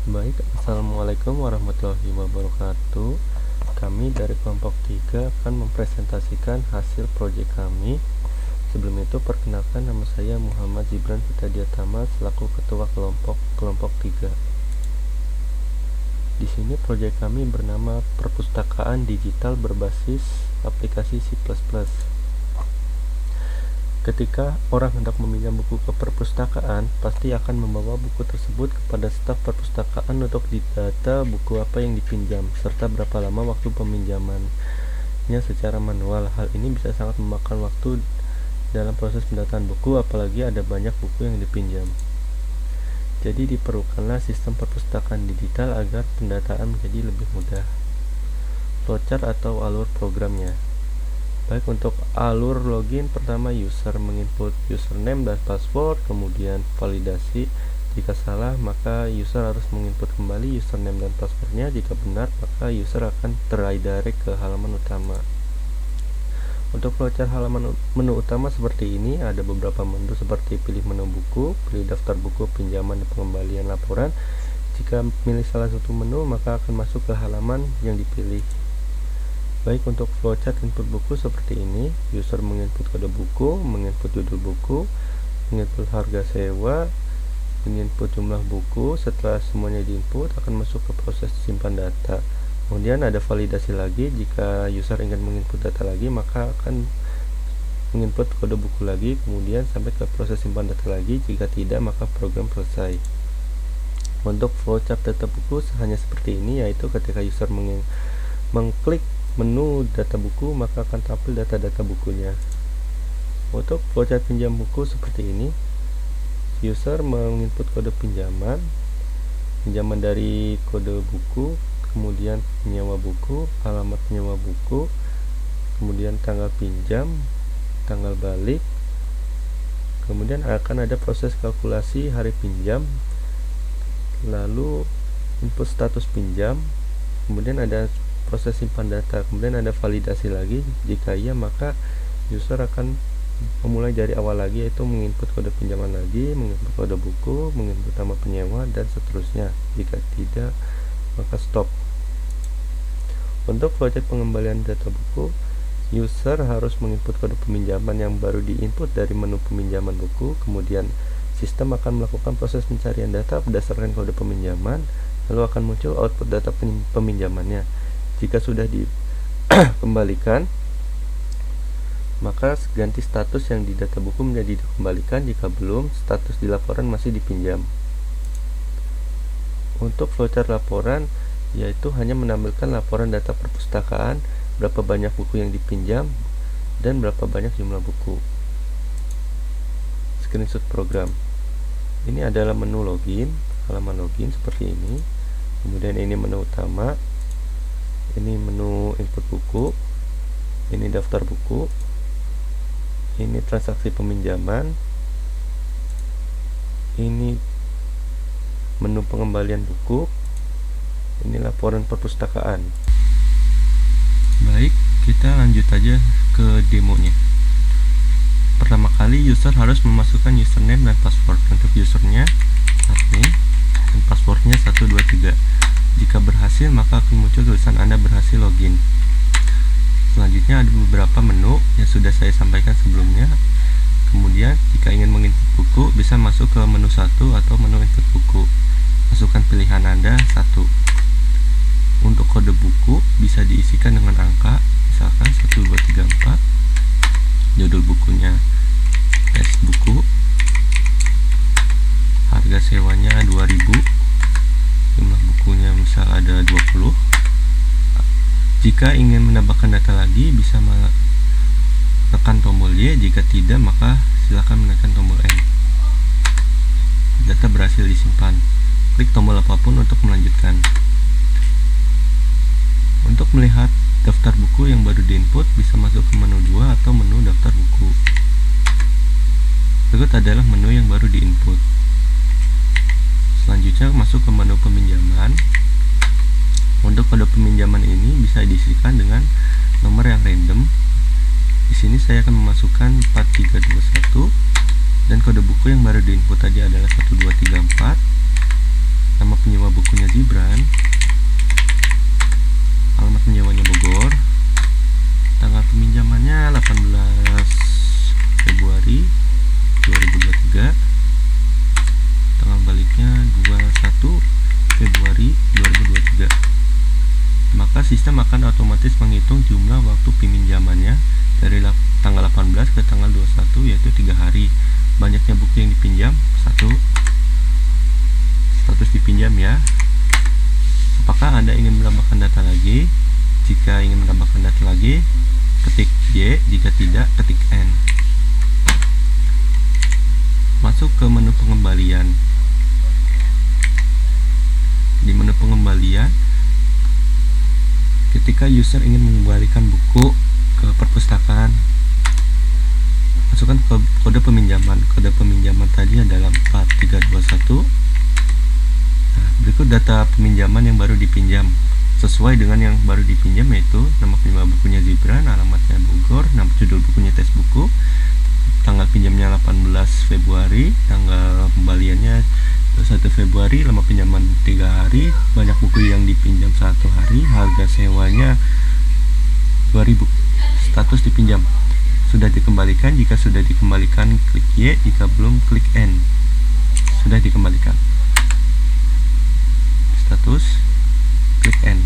Baik, Assalamualaikum warahmatullahi wabarakatuh. Kami dari kelompok 3 akan mempresentasikan hasil proyek kami. Sebelum itu, perkenalkan, nama saya Muhammad Zibran Fitadiatama selaku ketua kelompok 3. Di sini proyek kami bernama Perpustakaan Digital Berbasis Aplikasi C++. Ketika orang hendak meminjam buku ke perpustakaan, pasti akan membawa buku tersebut kepada staf perpustakaan untuk didata buku apa yang dipinjam, serta berapa lama waktu peminjamannya secara manual. Hal ini bisa sangat memakan waktu dalam proses pendataan buku, apalagi ada banyak buku yang dipinjam. Jadi diperlukanlah sistem perpustakaan digital agar pendataan menjadi lebih mudah. Flowchart atau alur programnya. Baik, untuk alur login, pertama user menginput username dan password, kemudian validasi. Jika salah, maka user harus menginput kembali username dan passwordnya. Jika benar, maka user akan terredirect ke halaman utama. Untuk flowchart halaman menu utama seperti ini, ada beberapa menu seperti pilih menu buku, pilih daftar buku, pinjaman, dan pengembalian laporan. Jika memilih salah satu menu, maka akan masuk ke halaman yang dipilih. Baik, untuk flowchart input buku seperti ini, user menginput kode buku, menginput judul buku, menginput harga sewa, menginput jumlah buku. Setelah semuanya diinput, akan masuk ke proses simpan data. Kemudian ada validasi lagi. Jika user ingin menginput data lagi, maka akan menginput kode buku lagi, kemudian sampai ke proses simpan data lagi. Jika tidak, maka program selesai. Untuk flowchart data buku hanya seperti ini, yaitu ketika user mengklik menu data buku, maka akan tampil data-data bukunya. Untuk flowchart pinjam buku seperti ini, user menginput kode pinjaman dari kode buku, kemudian penyewa buku, alamat penyewa buku, kemudian tanggal pinjam, tanggal balik, kemudian akan ada proses kalkulasi hari pinjam, lalu input status pinjam, kemudian ada proses simpan data, kemudian ada validasi lagi. Jika iya, maka user akan memulai dari awal lagi, yaitu menginput kode pinjaman lagi, menginput kode buku, menginput nama penyewa, dan seterusnya. Jika tidak, maka stop. Untuk flowchart pengembalian data buku, user harus menginput kode peminjaman yang baru diinput dari menu peminjaman buku, kemudian sistem akan melakukan proses pencarian data berdasarkan kode peminjaman, lalu akan muncul output data peminjamannya. Jika sudah dikembalikan, maka ganti status yang di data buku menjadi dikembalikan. Jika belum, status di laporan masih dipinjam. Untuk flowchart laporan, yaitu hanya menampilkan laporan data perpustakaan, berapa banyak buku yang dipinjam, dan berapa banyak jumlah buku. Screenshot program. Ini adalah menu login, halaman login seperti ini. Kemudian ini menu utama. Ini menu input buku, ini daftar buku, ini transaksi peminjaman, ini menu pengembalian buku, ini laporan perpustakaan. Baik, kita lanjut aja ke demonya. Pertama kali user harus memasukkan username dan password. Untuk usernya admin dan passwordnya 123. Jika berhasil, maka akan muncul tulisan Anda berhasil login. Selanjutnya ada beberapa menu yang sudah saya sampaikan sebelumnya. Kemudian jika ingin menginput buku, bisa masuk ke menu 1 atau menu input buku. Masukkan pilihan Anda 1. Untuk kode buku bisa diisikan dengan angka, misalkan 1234. Judul bukunya S buku, harga sewanya 2000, jumlah bukunya misal ada 20. Jika ingin menambahkan data lagi, bisa menekan tombol Y. Jika tidak, maka silakan menekan tombol N. Data berhasil disimpan. Klik tombol apapun untuk melanjutkan. Untuk melihat daftar buku yang baru diinput, bisa masuk ke menu 2 atau menu daftar buku. Berikut adalah menu yang baru diinput. Selanjutnya masuk ke menu peminjaman. Untuk kode peminjaman ini bisa diisikan dengan nomor yang random. Di sini saya akan memasukkan 4321 dan kode buku yang baru diinput tadi adalah 1234. Nama penyewa bukunya sistem akan otomatis menghitung jumlah waktu peminjamannya dari tanggal 18 ke tanggal 21, yaitu 3 hari. Banyaknya buku yang dipinjam, 1. Status dipinjam ya. Apakah Anda ingin menambahkan data lagi? Jika ingin menambahkan data lagi, ketik Y, jika tidak, ketik N. Masuk ke menu pengembalian. Di menu pengembalian, ketika user ingin mengembalikan buku ke perpustakaan, masukkan kode peminjaman. Kode peminjaman tadi adalah 4321. Nah, berikut data peminjaman yang baru dipinjam sesuai dengan yang baru dipinjam, yaitu nama penerima bukunya Zibran, alamatnya Bogor, nama judul bukunya tes buku, tanggal pinjamnya 18 Februari, tanggal kembaliannya 1 Februari, lama pinjaman 3 hari, banyak buku yang dipinjam 1 hari, harga sewanya 2000, status dipinjam, sudah dikembalikan. Jika sudah dikembalikan, klik Y, jika belum, klik N. Sudah dikembalikan. Status, klik N.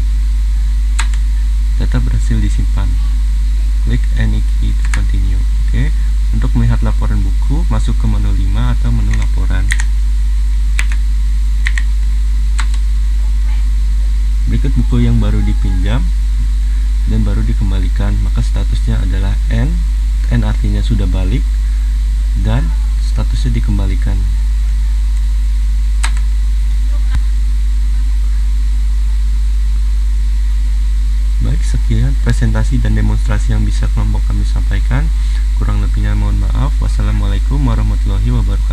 Data berhasil disimpan, klik Any key to continue. Oke. Untuk melihat laporan buku, masuk ke menu 5 atau menu laporan. Berikut buku yang baru dipinjam dan baru dikembalikan, maka statusnya adalah N. N artinya sudah balik dan statusnya dikembalikan. Baik, sekian presentasi dan demonstrasi yang bisa kelompok kami sampaikan. Kurang lebihnya mohon maaf. Wassalamualaikum warahmatullahi wabarakatuh.